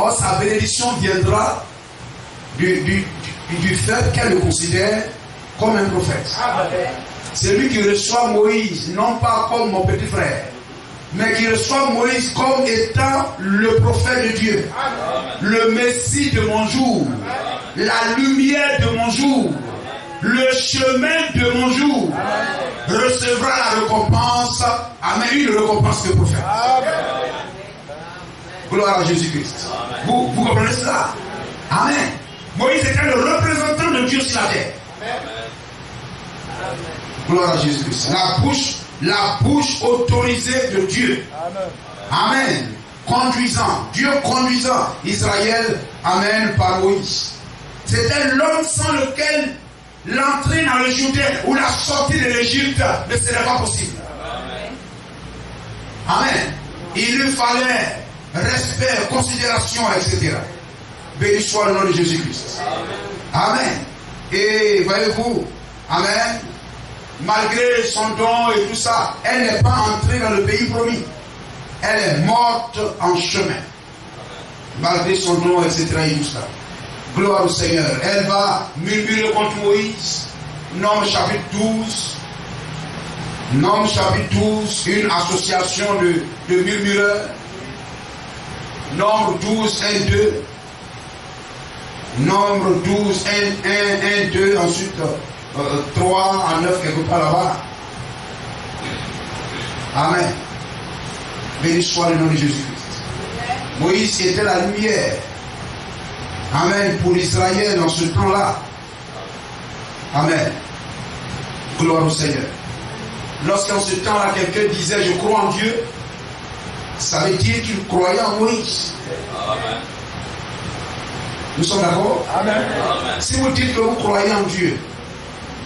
Or, sa bénédiction viendra du fait qu'elle le considère comme un prophète. C'est lui qui reçoit Moïse, non pas comme mon petit frère, mais qui reçoit Moïse comme étant le prophète de Dieu, le Messie de mon jour, la lumière de mon jour, le chemin de mon jour, recevra la récompense, amen, une récompense de prophète. Gloire à Jésus-Christ. Vous comprenez cela? Amen. Moïse était le représentant de Dieu sur la terre. Gloire à Jésus-Christ. La bouche autorisée de Dieu. Amen. Dieu conduisant Israël, amen, par Moïse. C'était l'homme sans lequel l'entrée dans le Jourdain ou la sortie de l'Égypte ne serait pas possible. Amen. Il lui fallait respect, considération, etc. Béni soit le nom de Jésus-Christ. Amen. Et voyez-vous, amen, malgré son don et tout ça, elle n'est pas entrée dans le pays promis. Elle est morte en chemin. Malgré son don, etc. et tout ça. Gloire au Seigneur. Elle va murmurer contre Moïse. Nombre chapitre 12. Nombre chapitre 12, une association de murmureurs. Nombre 12, 1, 2. Nombre 12, 1, 2. Ensuite, 3 à 9, quelque part là-bas. Amen. Béni soit le nom de Jésus-Christ. Moïse était la lumière. Amen. Pour Israël dans ce temps-là. Amen. Gloire au Seigneur. Lorsqu'en ce temps-là, quelqu'un disait je crois en Dieu, ça veut dire qu'il croyait en Moïse. Amen. Nous sommes d'accord? Amen. Si vous dites que vous croyez en Dieu,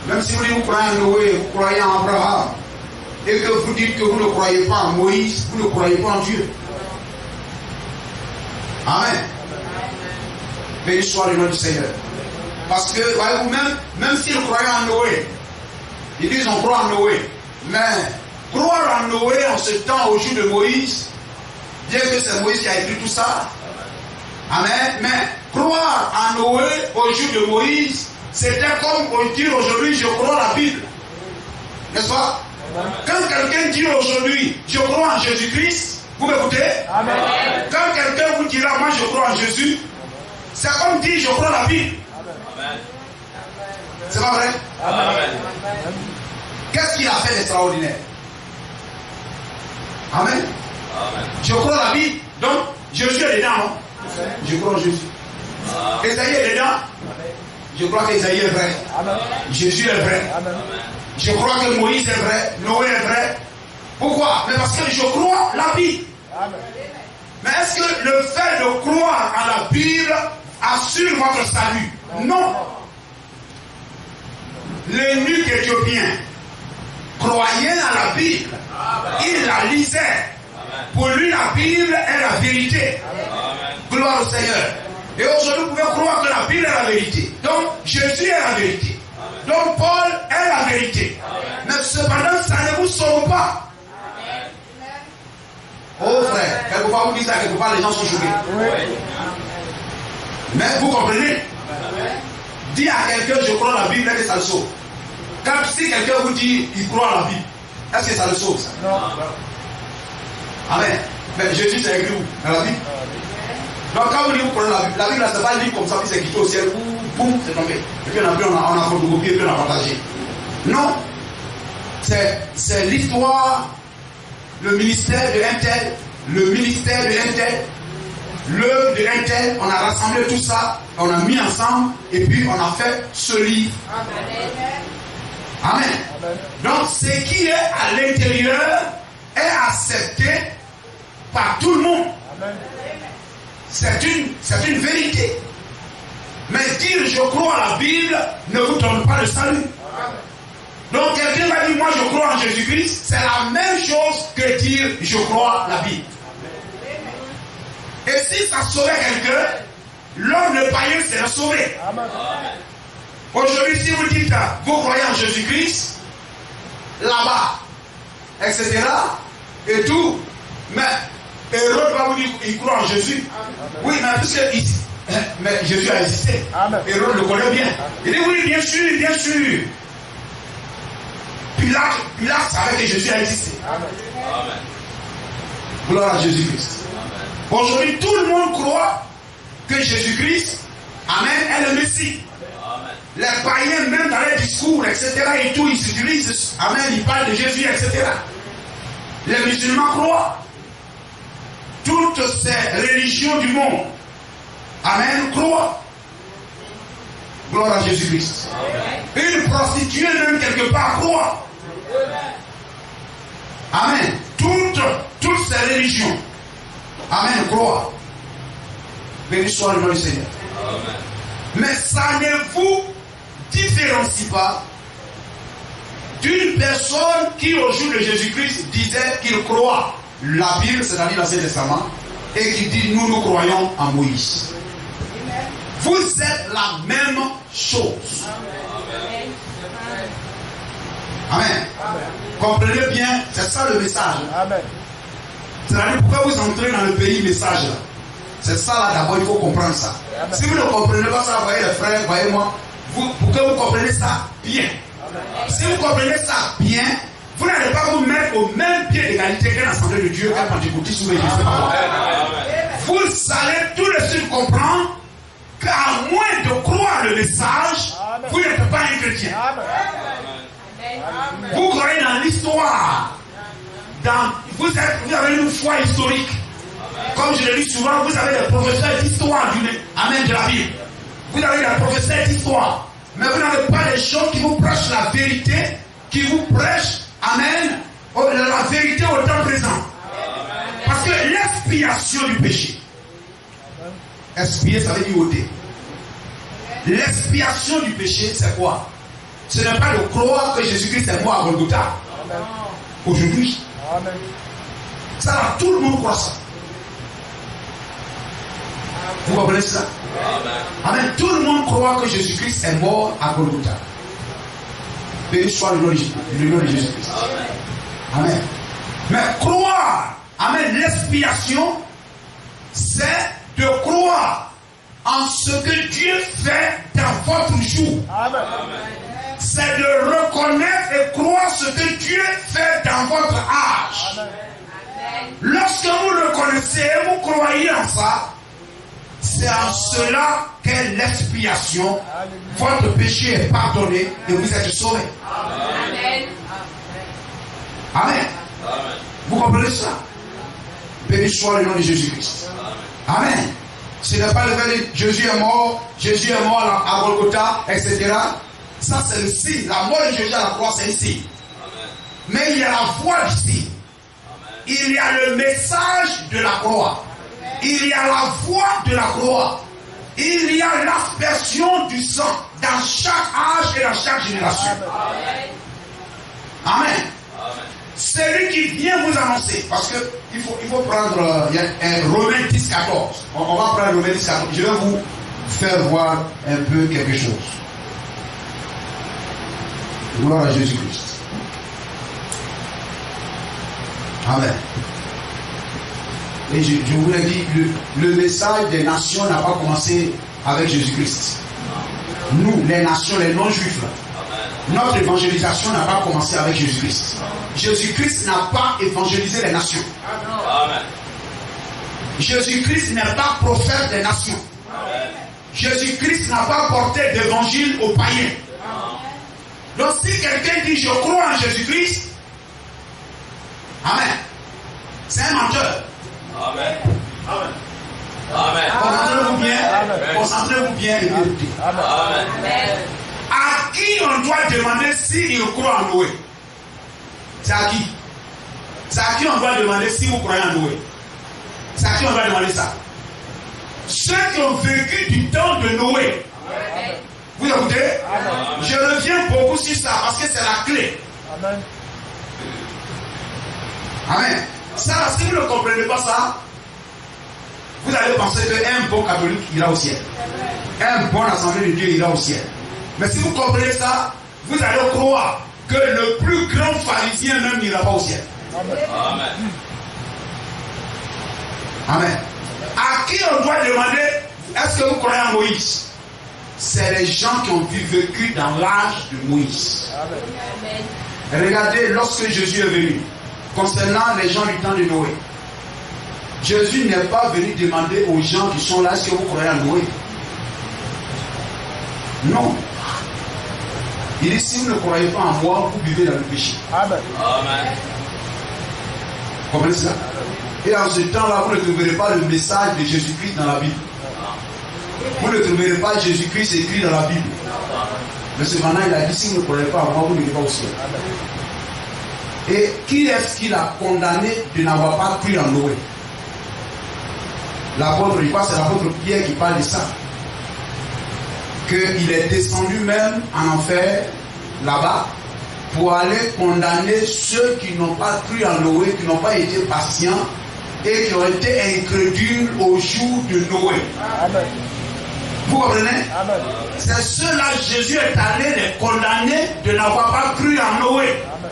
même si vous dites que vous croyez en Noé, vous croyez en Abraham, et que vous dites que vous ne croyez pas en Moïse, vous ne croyez pas en Dieu. Amen. Béni soit le nom du Seigneur. Parce que, voyez-vous, même s'ils croyaient en Noé, ils disent on croit en Noé. Mais croire en Noé en ce temps, au jour de Moïse, bien que c'est Moïse qui a écrit tout ça, amen, mais croire en Noé au jour de Moïse, c'était comme dire aujourd'hui je crois en la Bible. N'est-ce pas? Quand quelqu'un dit aujourd'hui je crois en Jésus-Christ, vous m'écoutez? Amen. Quand quelqu'un vous dira moi je crois en Jésus, c'est comme dire je crois en la Bible. Amen. C'est pas vrai? Amen. Qu'est-ce qu'il a fait d'extraordinaire? Amen. Amen. Je crois en la Bible, donc Jésus est dedans, non? Je crois en Jésus. Esaïe est dedans. Je crois qu'Esaïe est vrai. Amen. Jésus est vrai. Amen. Je crois que Moïse est vrai, Noé est vrai. Pourquoi? Mais parce que je crois la Bible. Amen. Mais est-ce que le fait de croire à la Bible assure votre salut? Non. L'eunuque éthiopien croyait à la Bible. Il la lisait. Pour lui, la Bible est la vérité. Amen. Gloire au Seigneur. Et aujourd'hui, vous pouvez croire que la Bible est la vérité. Donc, Jésus est la vérité. Amen. Donc, Paul est la vérité. Amen. Mais cependant, ça ne vous sauve pas. Amen. Oh frère, quelquefois vous dites ça, quelquefois les gens sont choqués. Amen. Mais vous comprenez? Dis à quelqu'un, je crois à la Bible, est-ce que ça le sauve? Quand si quelqu'un vous dit, il croit à la Bible, est-ce que ça le sauve ça? Non. Amen. Mais Jésus c'est écrit où? Dans la Bible. Donc quand vous dites vous prenez la Bible, c'est pas un livre comme ça, puis c'est quitté au ciel, boum, c'est tombé. Et puis on a photocopié, et puis on a partagé. Non. C'est l'histoire, le ministère de un tel, le ministère de un tel, l'œuvre de un tel, on a rassemblé tout ça, on a mis ensemble, et puis on a fait ce livre. Amen. Amen. Donc ce qui est à l'intérieur est accepté par tout le monde. Amen. C'est une vérité. Mais dire je crois à la Bible ne vous donne pas le salut. Amen. Donc quelqu'un va dire moi je crois en Jésus-Christ, c'est la même chose que dire je crois à la Bible. Et si ça sauvait quelqu'un, l'homme de païen serait sauvé. Amen. Aujourd'hui, si vous dites vous croyez en Jésus-Christ, là-bas, etc., et tout, mais Hérode va vous dire qu'il croit en Jésus. Oui, mais puisque mais Jésus a existé. Hérode le connaît bien. Il dit oui, bien sûr, bien sûr. Pilate savait que Jésus a existé. Amen. Gloire à Jésus-Christ. Aujourd'hui, tout le monde croit que Jésus-Christ, amen, est le Messie. Amen. Les païens, même dans les discours, etc., et tout, ils s'utilisent, amen, ils parlent de Jésus, etc. Les musulmans croient. Toutes ces religions du monde, amen, croient. Gloire à Jésus-Christ. Une prostituée, même quelque part, croit. Amen. Toutes ces religions, amen, croient. Béni soit le nom du Seigneur. Amen. Mais ça ne vous différencie pas d'une personne qui, au jour de Jésus-Christ, disait qu'il croit la Bible, c'est-à-dire l'Ancien Testament, et qui dit nous croyons en Moïse. Amen. Vous êtes la même chose. Amen. Amen. Amen. Comprenez bien, c'est ça le message. Amen. C'est-à-dire pourquoi vous entrez dans le pays message là. C'est ça là d'abord, il faut comprendre ça. Amen. Si vous ne comprenez pas ça, voyez les frères, voyez-moi, pour que vous compreniez ça bien. Amen. Si vous comprenez ça bien, vous n'allez pas vous mettre au même pied d'égalité qu'un assemblée de Dieu, qu'un pentecôtiste ou un Vous allez tout de suite comprendre qu'à moins de croire le message, amen, vous n'êtes pas un chrétien. Amen. Vous croyez dans l'histoire. Vous avez une foi historique. Comme je le dis souvent, vous avez des professeurs d'histoire amen, de la Bible. Vous avez des professeurs d'histoire. Mais vous n'avez pas des gens qui vous prêchent la vérité, qui vous prêchent, amen, la vérité au temps présent. Parce que l'expiation du péché, expier, ça veut dire ôter. L'expiation du péché, c'est quoi? Ce n'est pas de croire que Jésus-Christ est mort à Golgotha. Aujourd'hui. Ça là, tout le monde croit ça. Vous comprenez ça? Amen. Tout le monde croit que Jésus-Christ est mort à Golgotha. Béni soit le nom de Jésus-Christ. Amen. Mais croire, amen, l'expiation, c'est de croire en ce que Dieu fait dans votre jour. Amen. C'est de reconnaître et croire ce que Dieu fait dans votre âge. Amen. Lorsque vous reconnaissez, vous croyez en ça, c'est en cela qu'est l'expiation. Votre péché est pardonné et vous êtes sauvés. Amen. Amen. Amen. Vous comprenez ça? Béni soit le nom de Jésus-Christ. Amen. Ce n'est pas le fait de Jésus est mort à Golgotha, etc. Ça c'est le signe. La mort de Jésus à la croix, c'est le signe. Mais il y a la foi du signe. Il y a le message de la croix. Il y a la voix de la croix. Il y a l'aspersion du sang dans chaque âge et dans chaque génération. Amen. Amen. C'est lui qui vient vous annoncer. Parce que il faut prendre Romains 10, 14. On va prendre Romains 10, 14. Je vais vous faire voir un peu quelque chose. Gloire à Jésus-Christ. Amen. Et je vous l'ai dit, le message des nations n'a pas commencé avec Jésus-Christ. Nous, les nations, les non-juifs, notre évangélisation n'a pas commencé avec Jésus-Christ. Jésus-Christ n'a pas évangélisé les nations. Jésus-Christ n'est pas prophète des nations. Jésus-Christ n'a pas porté d'évangile aux païens. Donc si quelqu'un dit je crois en Jésus-Christ, amen, c'est un menteur. Amen. Amen. Amen. Concentrez-vous bien. Concentrez-vous bien et écoutez. Amen. À qui on doit demander s'il croit en Noé? C'est à qui? C'est à qui on doit demander si vous croyez en Noé? C'est à qui on doit demander ça? Ceux qui ont vécu du temps de Noé. Amen. Vous écoutez? Amen. Je reviens beaucoup sur ça parce que c'est la clé. Amen. Amen. Ça, si vous ne comprenez pas ça, vous allez penser qu'un bon catholique ira au ciel. Un bon assemblée de Dieu ira au ciel. Mais si vous comprenez ça, vous allez croire que le plus grand pharisien même n'ira pas au ciel. Amen. Amen. À qui on doit demander, est-ce que vous croyez en Moïse? C'est les gens qui ont vécu dans l'âge de Moïse. Amen. Regardez, lorsque Jésus est venu, concernant les gens du temps de Noé, Jésus n'est pas venu demander aux gens qui sont là, est-ce que vous croyez en Noé? Non. Il dit, si vous ne croyez pas en moi, vous vivez dans le péché. Amen. Amen. Vous comprenez cela? Et en ce temps-là, vous ne trouverez pas le message de Jésus-Christ dans la Bible. Vous ne trouverez pas Jésus-Christ écrit dans la Bible. Mais cependant, il a dit, si vous ne croyez pas en moi, vous n'irez pas au ciel. Et qui est-ce qu'il a condamné de n'avoir pas cru en Noé? L'apôtre, je crois que c'est l'apôtre Pierre qui parle de ça. Qu'il est descendu même en enfer, là-bas, pour aller condamner ceux qui n'ont pas cru en Noé, qui n'ont pas été patients et qui ont été incrédules au jour de Noé. Amen. Vous comprenez? Amen. C'est ceux-là, Jésus est allé les condamner de n'avoir pas cru en Noé. Amen.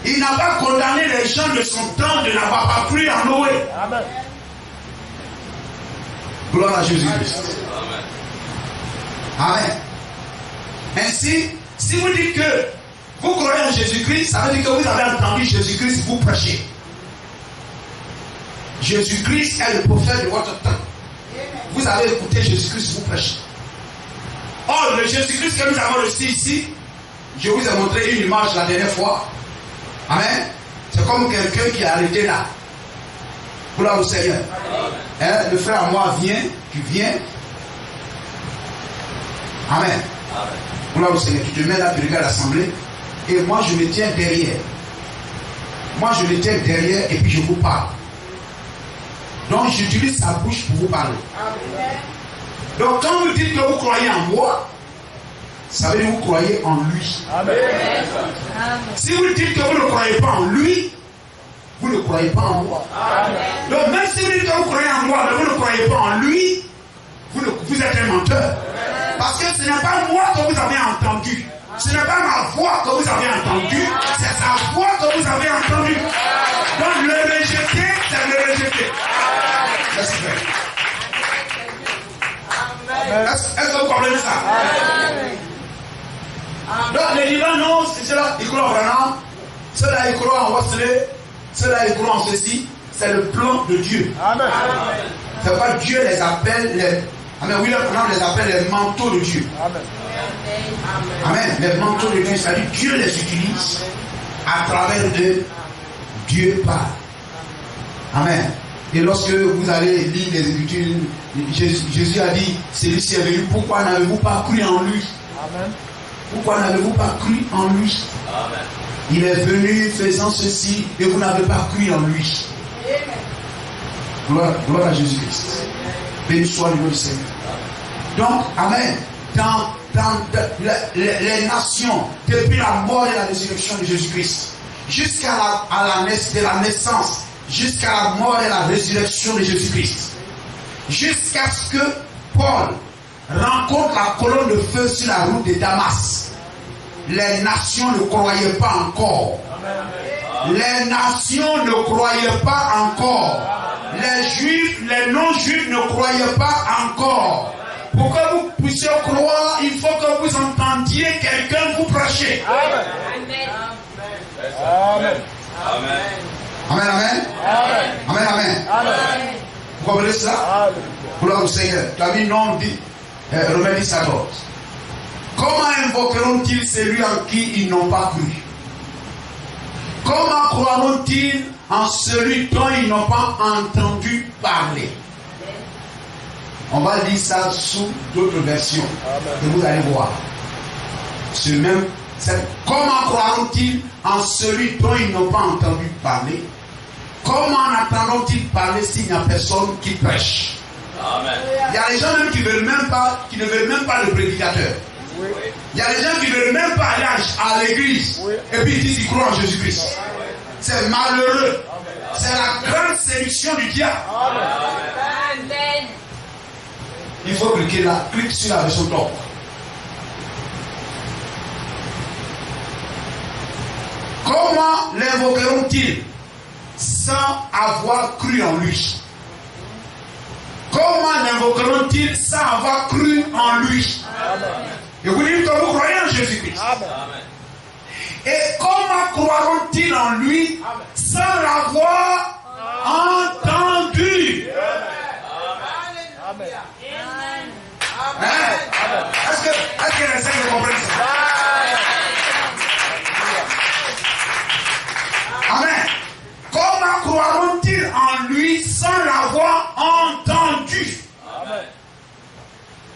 Il n'a pas condamné les gens de son temps de n'avoir pas cru en Noé. Amen. Gloire à Jésus-Christ. Amen. Amen. Ainsi, si vous dites que vous croyez en Jésus-Christ, ça veut dire que vous avez entendu Jésus-Christ vous prêcher. Jésus-Christ est le prophète de votre temps. Vous avez écouté Jésus-Christ vous prêcher. Or, le Jésus-Christ que nous avons reçu ici, je vous ai montré une image la dernière fois. Amen. C'est comme quelqu'un qui est arrêté là. Gloire au Seigneur. Hein? Le frère à moi vient, tu viens. Amen. Gloire au Seigneur. Tu te mets là, tu regardes l'assemblée. Et moi, je me tiens derrière. Moi, je me tiens derrière et puis je vous parle. Donc, j'utilise sa bouche pour vous parler. Donc, quand vous dites que vous croyez en moi, ça veut dire que vous croyez en lui. Amen. Si vous dites que vous ne croyez pas en lui, vous ne croyez pas en moi. Amen. Donc, même si vous dites que vous croyez en moi, mais vous ne croyez pas en lui, vous êtes un menteur. Parce que ce n'est pas moi que vous avez entendu. Ce n'est pas ma voix que vous avez entendue. C'est sa voix que vous avez entendue. Donc, le rejeter, c'est le rejeter. Laissez faire. Est-ce que vous comprenez ça? Amen. Donc les divins, non, c'est cela, ils croient vraiment. Ceux-là, ils croient en Wesley. Ceux-là, ils croient en ceci. C'est le plan de Dieu. Amen. C'est pas Dieu les appelle les. Amen. Oui, on les appelle les manteaux de Dieu. Amen. Amen. Les manteaux de Dieu, c'est-à-dire Dieu les utilise à travers d'eux. Dieu parle. Amen. Et lorsque vous allez lire les Écritures, Jésus a dit, celui-ci est venu, pourquoi n'avez-vous pas cru en lui? Amen. Pourquoi n'avez-vous pas cru en lui? Amen. Il est venu faisant ceci et vous n'avez pas cru en lui. Gloire à Jésus-Christ. Béni soit le nom du Seigneur. Donc, Amen. Dans les nations, depuis la mort et la résurrection de Jésus-Christ, jusqu'à la naissance, jusqu'à la mort et la résurrection de Jésus-Christ, jusqu'à ce que Paul rencontre la colonne de feu sur la route de Damas, les nations ne croyaient pas encore. Les nations ne croyaient pas encore. Les juifs, les non-juifs ne croyaient pas encore. Pour que vous puissiez croire, il faut que vous entendiez quelqu'un vous prêcher. Amen. Amen. Amen. Amen, amen. Amen, amen. Amen. Vous comprenez cela? Gloire au Seigneur. Tu as mis nom dit, Romains 10, 14. Comment invoqueront-ils celui en qui ils n'ont pas cru? Comment croiront-ils en celui dont ils n'ont pas entendu parler? On va lire ça sous d'autres versions. Et vous allez voir. Comment croiront-ils en celui dont ils n'ont pas entendu parler? Comment entendront-ils parler s'il n'y a personne qui prêche? Amen. Il y a des gens même qui ne veulent même pas le prédicateur. Oui. Il y a des gens qui ne veulent même pas aller à l'église. Oui. Et puis ils disent qu'ils croient en Jésus-Christ. Oui. C'est malheureux. Amen. C'est la grande séduction du diable. Amen. Il faut cliquer là, clique sur la version top. Comment l'invoqueront-ils sans avoir cru en lui? comment invoqueront-ils sans avoir cru en lui? Et vous dites que vous croyez en Jésus-Christ. Et comment croiront-ils en lui sans l'avoir entendu? Est-ce que les saints comprennent ça? Amen. Comment croiront-ils en lui sans l'avoir entendu?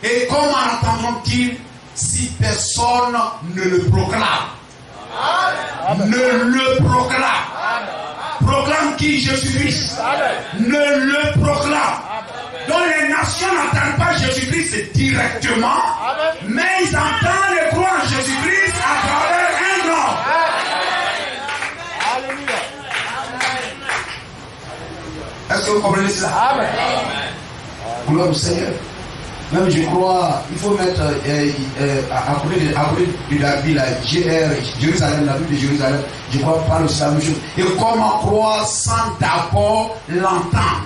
Et comment entendront-ils si personne ne le proclame? Ne le proclame. Proclame qui? Jésus-Christ. Ne le proclame. Donc les nations n'entendent pas Jésus-Christ directement, mais ils entendent et croient en Jésus-Christ à travers un homme. Est-ce que vous comprenez cela? Amen. Gloire au Seigneur. Même je crois, il faut mettre après de la Bible, Jérusalem, la Bible de Jérusalem, je crois pas aussi la même chose. Et comment croire sans d'abord l'entendre?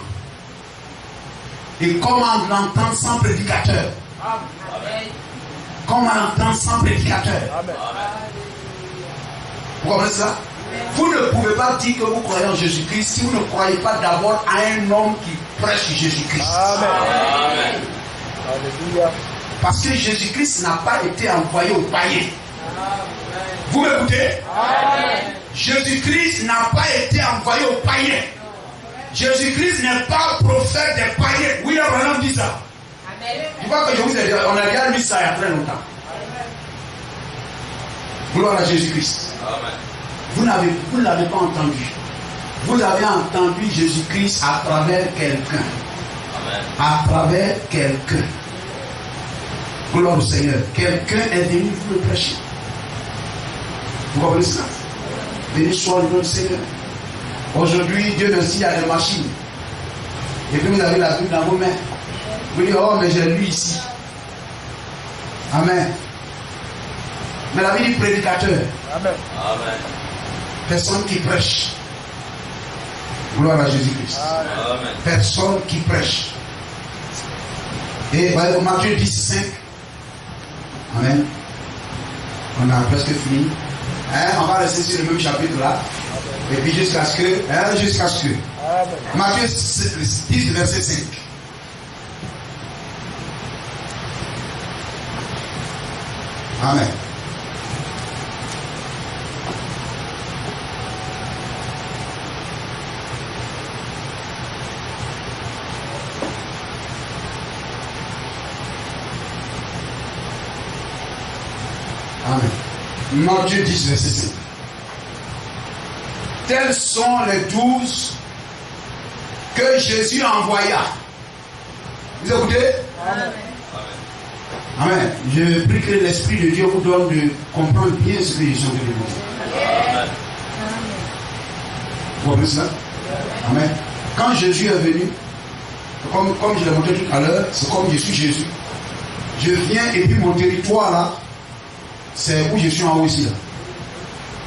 Et comment l'entendre sans prédicateur? Amen. Comment l'entendre sans prédicateur? Amen. Vous comprenez ça? Vous ne pouvez pas dire que vous croyez en Jésus-Christ si vous ne croyez pas d'abord à un homme qui prêche Jésus-Christ. Amen. Amen. Alléluia. Parce que Jésus-Christ n'a pas été envoyé aux païens. Vous m'écoutez? Jésus-Christ n'a pas été envoyé aux païens. Jésus-Christ n'est pas prophète des païens. Oui, Abraham dit ça. Tu vois que je vous ai dit, on a déjà lu ça il y a très longtemps. Gloire à Jésus-Christ. Vous ne l'avez pas entendu. Vous avez entendu Jésus-Christ à travers quelqu'un. À travers quelqu'un. Gloire au Seigneur. Quelqu'un est venu vous le prêcher. Vous comprenez ça? Béni soit le nom du Seigneur. Aujourd'hui, Dieu merci, il y a des machines. Et puis vous avez la Bible dans vos mains. Vous dites, oh, mais j'ai lu ici. Amen. Mais la vie du prédicateur. Amen. Amen. Personne qui prêche. Gloire à Jésus-Christ. Amen. Personne qui prêche. Et voyez, Matthieu 10, 5. Amen. On a presque fini. On va rester sur le même chapitre là. Et puis jusqu'à ce que. Matthieu 10, verset 5. Amen. Amen. Matthieu 10, verset 5. Tels sont les 12 que Jésus envoya. Vous écoutez? Amen. Amen. Je prie que l'Esprit de Dieu vous donne de comprendre bien ce que je suis en train de vous dire. Amen. Vous comprenez ça? Amen. Quand Jésus est venu, comme je l'ai montré tout à l'heure, c'est comme je suis Jésus. Je viens et puis mon territoire là, c'est où je suis en haut ici là.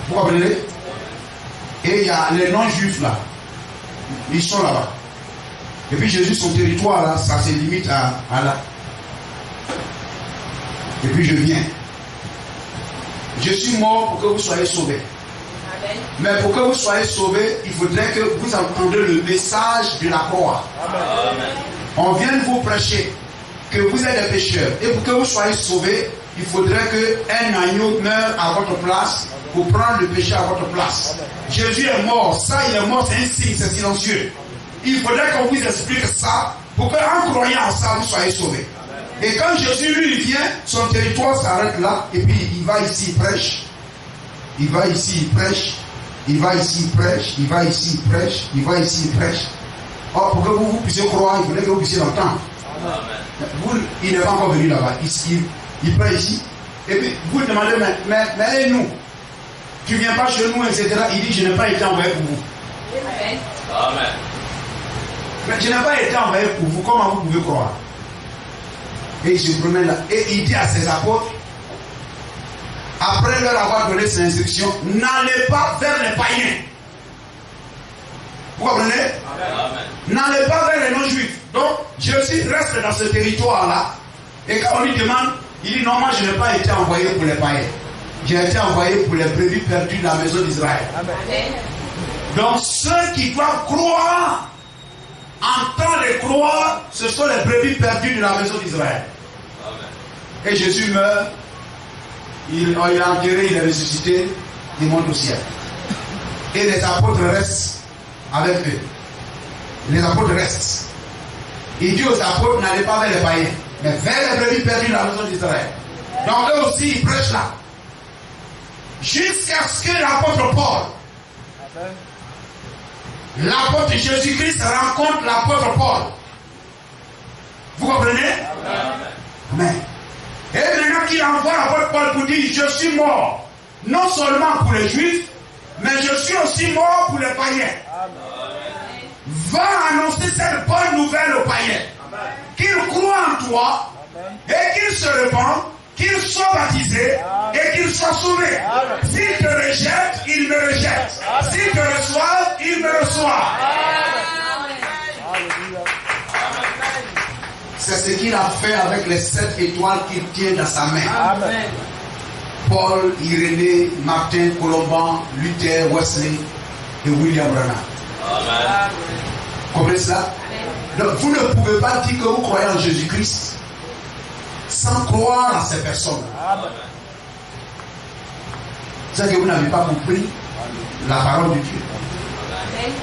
Vous comprenez? Et il y a les non-juifs là. Ils sont là-bas. Et puis Jésus, son territoire là, ça se limite à là. Et puis je viens. Je suis mort pour que vous soyez sauvés. Amen. Mais pour que vous soyez sauvés, il faudrait que vous entendiez le message de la croix. Amen. On vient de vous prêcher que vous êtes des pécheurs. Et pour que vous soyez sauvés, il faudrait qu'un agneau meure à votre place pour prendre le péché à votre place. Amen. Jésus est mort. Ça, il est mort, c'est un signe, c'est silencieux. Il faudrait qu'on vous explique ça pour qu'en croyant en ça, vous soyez sauvés. Amen. Et quand Jésus, lui, vient, son territoire s'arrête là, et puis il va ici, il prêche. Il va ici, il prêche. Il va ici, il prêche. Il va ici, il prêche. Il va ici, il prêche. Or, pour que vous puissiez croire, il faudrait que vous puissiez l'entendre. Vous, il n'est pas encore venu là-bas. Il prêche ici. Et puis, vous demandez, mais nous, tu ne viens pas chez nous, etc. Il dit, je n'ai pas été envoyé pour vous. Amen. Mais je n'ai pas été envoyé pour vous. Comment vous pouvez croire? Et il se promène là. Et il dit à ses apôtres, après leur avoir donné ses instructions, n'allez pas vers les païens. Vous comprenez? N'allez pas vers les non-juifs. Donc, Jésus reste dans ce territoire-là. Et quand on lui demande, il dit non, moi je n'ai pas été envoyé pour les païens. J'ai été envoyé pour les brebis perdues de la maison d'Israël. Donc, ceux qui doivent croire, en temps de croire, ce sont les brebis perdues de la maison d'Israël. Et Jésus meurt, il est enterré, il est ressuscité, il monte au ciel. Et les apôtres restent avec eux. Les apôtres restent. Il dit aux apôtres, n'allez pas vers les païens, mais vers les brebis perdues de la maison d'Israël. Donc eux aussi, ils prêchent là. Jusqu'à ce que l'apôtre Paul, l'apôtre Jésus-Christ rencontre l'apôtre Paul. Vous comprenez? Amen. Et maintenant qu'il envoie l'apôtre Paul pour dire, je suis mort, non seulement pour les Juifs, mais je suis aussi mort pour les païens. Va annoncer cette bonne nouvelle aux païens. Qu'ils croient en toi et qu'ils se répandent, qu'ils soient baptisés et qu'ils soient sauvés. S'ils te rejettent, ils me rejettent. S'ils te reçoivent, ils me reçoivent. C'est ce qu'il a fait avec les 7 étoiles qu'il tient dans sa main. Amen. Paul, Irénée, Martin, Colomban, Luther, Wesley et William Branham. Amen. Comprenez cela? Donc, vous ne pouvez pas dire que vous croyez en Jésus-Christ sans croire à ces personnes. Amen. C'est que vous n'avez pas compris la parole de Dieu. Amen.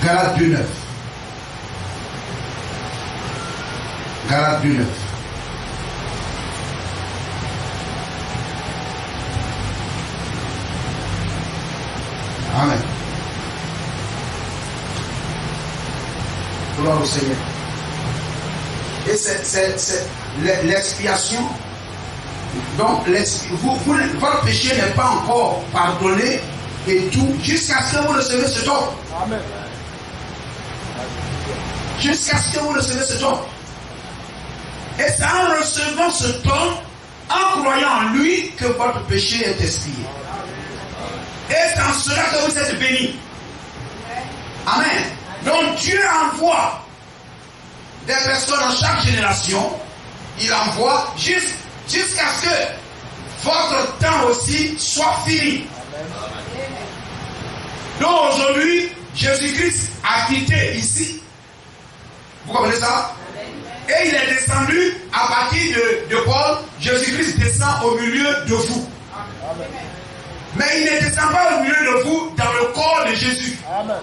Galates 2:9. Galates 2:9. Amen. Gloire au Seigneur. Et c'est l'expiation. Donc, votre péché n'est pas encore pardonné et tout jusqu'à ce que vous recevez ce don. Amen. Jusqu'à ce que vous recevez ce don. Et c'est en recevant ce don, en croyant en lui, que votre péché est expié. Et c'est en cela que vous êtes bénis. Amen. Donc Dieu envoie des personnes dans chaque génération. Il envoie jusqu'à ce que votre temps aussi soit fini. Donc aujourd'hui, Jésus-Christ a quitté ici. Vous comprenez ça? Et il est descendu à partir de Paul. Jésus-Christ descend au milieu de vous. Amen. Mais il ne descend pas au milieu de vous dans le corps de Jésus. Amen.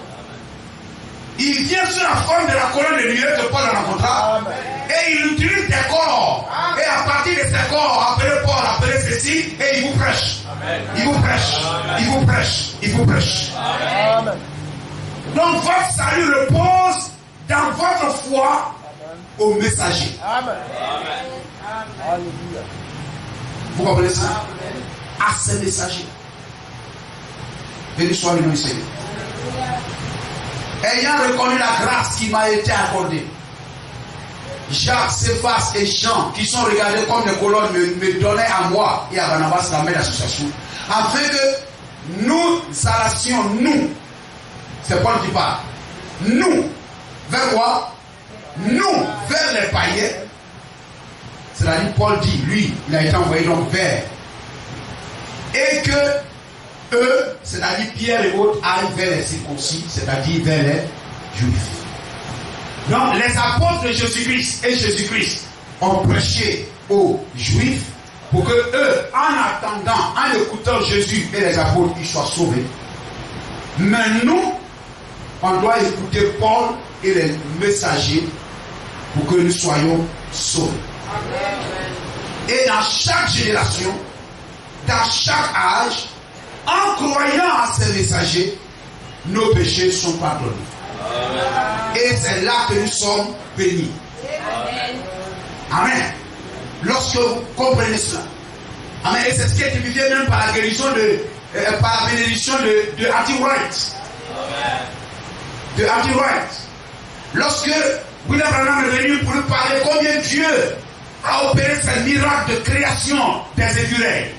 Il vient sous la forme de la colonne de lumière que Paul rencontra. Amen. Et il utilise des corps. Amen. Et à partir de ces corps, appelez Paul, appelez ceci, et il vous prêche. Amen. Il vous prêche. Amen. Il vous prêche. Il vous prêche. Amen. Donc votre salut repose dans votre foi au messager. Amen. Amen. Vous comprenez ça? Amen. À ces messagers. Béni soit le nom du Seigneur. Ayant reconnu la grâce qui m'a été accordée, Jacques, Céphas et Jean, qui sont regardés comme des colonnes, me donnaient à moi et à Barnabas la main d'association, afin que nous allassions, nous, c'est Paul qui parle, nous, vers quoi? Nous, vers les païens. C'est-à-dire, Paul dit, lui, il a été envoyé donc vers. Et que eux, c'est-à-dire Pierre et autres, aillent vers les circoncis, c'est-à-dire vers les Juifs. Donc, les apôtres de Jésus-Christ et Jésus-Christ ont prêché aux Juifs pour que eux, en attendant, en écoutant Jésus et les apôtres, ils soient sauvés. Mais nous, on doit écouter Paul et les messagers pour que nous soyons sauvés. Et dans chaque génération, dans chaque âge, en croyant à ces messagers, nos péchés sont pardonnés. Et c'est là que nous sommes bénis. Amen. Lorsque vous comprenez cela. Amen. Et c'est ce qui est typifié même par la guérison par la bénédiction de Andy Wright. De Andy Wright. Lorsque William Branham est venu pour nous parler combien Dieu a opéré ce miracle de création des écureuils.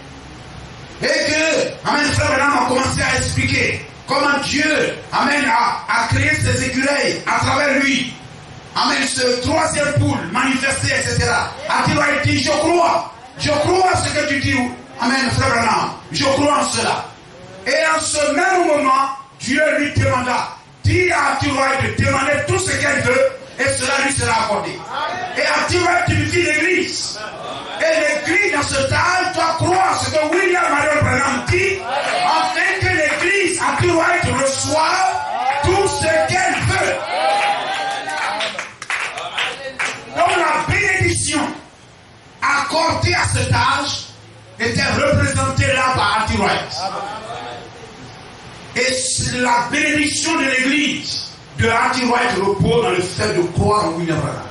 Et que, Amen, frère Branham a commencé à expliquer comment Dieu, amen, a créé ses écureuils à travers lui. Amen, ce troisième poule manifesté, etc. A-t-il dit, je crois à ce que tu dis. Amen, frère Branham, je crois en cela. Et en ce même moment, Dieu lui demanda, dis à Atiroy de demander tout ce qu'elle veut, et cela lui sera accordé. Et Atiroy typifie l'église. Et l'église, dans ce temps, doit croire ce que William Marion Branham dit, afin que l'église Atiroy reçoive tout ce qu'elle veut. Donc la bénédiction accordée à cet âge était représentée là par Atiroy. Et la bénédiction de l'église de Atiroy repose dans le fait de croire en William Branham.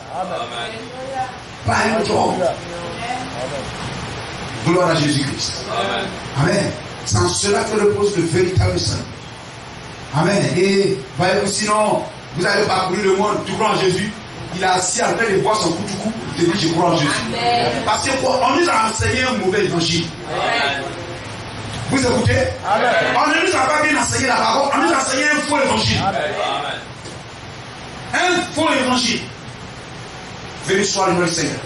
Pas un autre homme. Gloire à Jésus-Christ. Amen. C'est en cela que repose le véritable salut. Amen. Et voyez-vous, sinon, vous avez parcouru le monde, tu crois en Jésus. Il a assis en train de voir son coup du cou, il dit, je crois en Jésus. Amen. Parce qu'on nous a enseigné un mauvais évangile. Amen. Vous écoutez? Amen. On ne nous a pas bien enseigné la parole, on nous a enseigné un faux évangile. Amen. Un faux évangile. Béni soit le nom du Seigneur.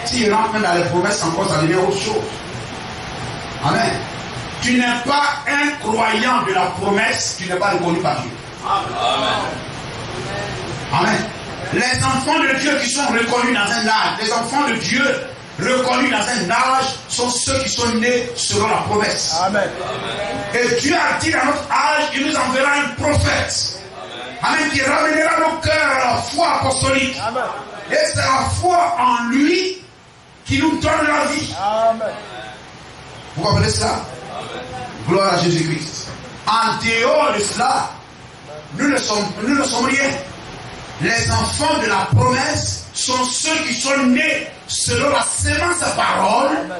S'il rentre dans les promesses encore, ça devient autre chose. Amen. Tu n'es pas un croyant de la promesse, tu n'es pas reconnu par Dieu. Amen. Amen. Les enfants de Dieu qui sont reconnus dans un âge, les enfants de Dieu reconnus dans un âge sont ceux qui sont nés selon la promesse. Amen. Et Dieu a dit dans notre âge, il nous enverra un prophète. Amen. Qui ramènera nos cœurs à la foi apostolique. Amen. Et c'est la foi en lui qui nous donne la vie. Amen. Vous comprenez cela? Amen. Gloire à Jésus-Christ. En dehors de cela, nous ne sommes rien. Les enfants de la promesse sont ceux qui sont nés selon la sémence parole. Amen.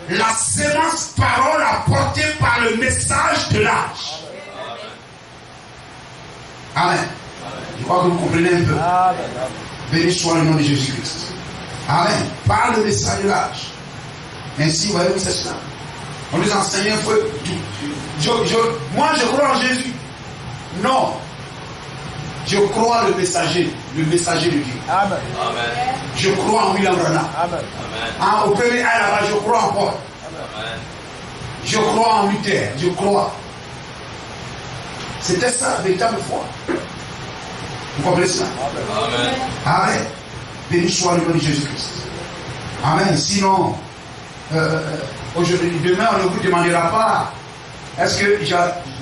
La sémence parole apportée par le message de l'âge. Amen. Amen. Je crois que vous comprenez un peu. Amen. Béni soit le nom de Jésus-Christ. Amen. Par le message de l'âge. Ainsi, vous voyez où c'est cela. On nous enseigne un peu. Moi, je crois en Jésus. Non. Je crois le messager de Dieu. Amen. Amen. Je crois en William Branham. Amen. Amen. Au premier là-bas, je crois en Paul. Amen. Je crois en Luther. Je crois. C'était ça, la véritable foi. Vous comprenez cela? Amen. Amen. Béni soit le nom de Jésus-Christ. Amen. Sinon, aujourd'hui, demain, on ne vous demandera pas. Est-ce que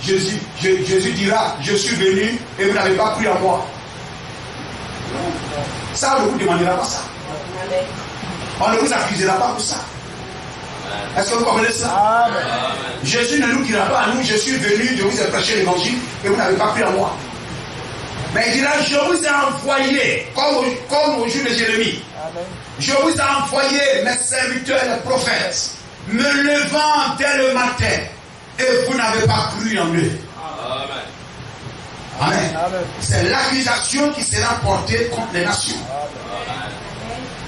Jésus dira, je suis venu et vous n'avez pas cru en moi? Ça, on ne vous demandera pas ça. On ne vous accusera pas pour ça. Est-ce que vous comprenez ça? Amen. Jésus ne nous dira pas à nous, je suis venu, je vous ai prêché l'évangile et vous n'avez pas cru en moi. Mais il dira, je vous ai envoyé, comme au jour de Jérémie. Amen. Je vous ai envoyé mes serviteurs, les prophètes, me levant dès le matin, et vous n'avez pas cru en eux. Amen. Amen. Amen. C'est l'accusation qui sera portée contre les nations. Amen.